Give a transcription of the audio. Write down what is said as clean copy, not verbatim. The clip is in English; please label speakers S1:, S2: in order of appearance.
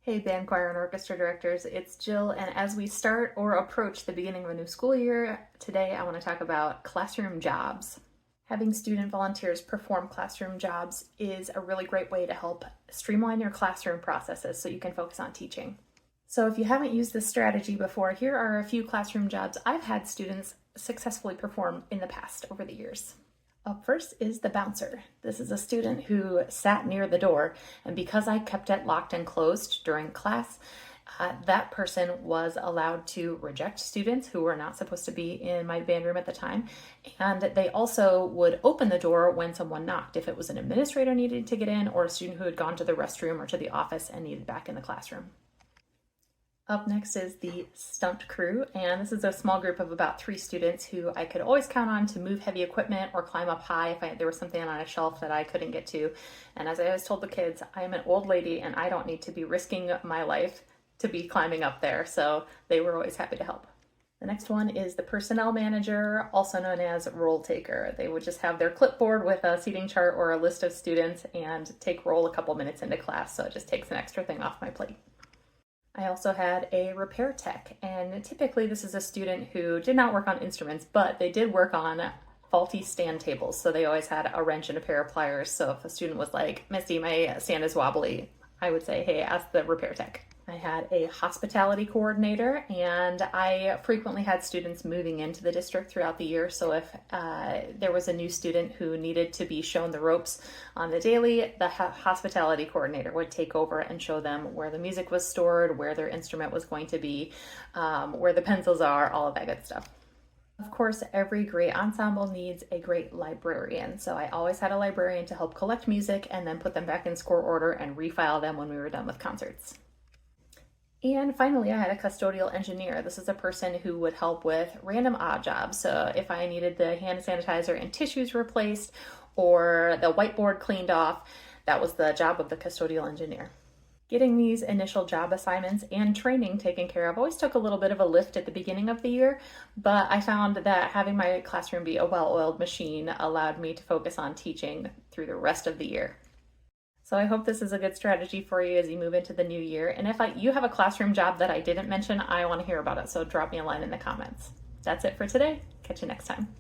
S1: Hey band, choir, and orchestra directors, it's Jill, and as we start or approach the beginning of a new school year, today I want to talk about classroom jobs. Having student volunteers perform classroom jobs is a really great way to help streamline your classroom processes so you can focus on teaching. So if you haven't used this strategy before, here are a few classroom jobs I've had students successfully perform in the past over the years. Up first is the bouncer. This is a student who sat near the door, and because I kept it locked and closed during class, that person was allowed to reject students who were not supposed to be in my band room at the time, and they also would open the door when someone knocked, if it was an administrator needed to get in or a student who had gone to the restroom or to the office and needed back in the classroom. Up next is the Stunt Crew, and this is a small group of about 3 students who I could always count on to move heavy equipment or climb up high if there was something on a shelf that I couldn't get to. And as I always told the kids, I am an old lady and I don't need to be risking my life to be climbing up there, so they were always happy to help. The next one is the personnel manager, also known as roll taker. They would just have their clipboard with a seating chart or a list of students and take roll a couple minutes into class, so it just takes an extra thing off my plate. I also had a repair tech, and typically this is a student who did not work on instruments, but they did work on faulty stand tables. So they always had a wrench and a pair of pliers. So if a student was like, "Misty, my stand is wobbly," I would say, "Hey, ask the repair tech." I had a hospitality coordinator, and I frequently had students moving into the district throughout the year. So if there was a new student who needed to be shown the ropes on the daily, the hospitality coordinator would take over and show them where the music was stored, where their instrument was going to be, where the pencils are, all of that good stuff. Of course, every great ensemble needs a great librarian. So I always had a librarian to help collect music and then put them back in score order and refile them when we were done with concerts. And finally, I had a custodial engineer. This is a person who would help with random odd jobs. So if I needed the hand sanitizer and tissues replaced or the whiteboard cleaned off, that was the job of the custodial engineer. Getting these initial job assignments and training taken care of always took a little bit of a lift at the beginning of the year, but I found that having my classroom be a well-oiled machine allowed me to focus on teaching through the rest of the year. So I hope this is a good strategy for you as you move into the new year. And if you have a classroom job that I didn't mention, I want to hear about it. So drop me a line in the comments. That's it for today. Catch you next time.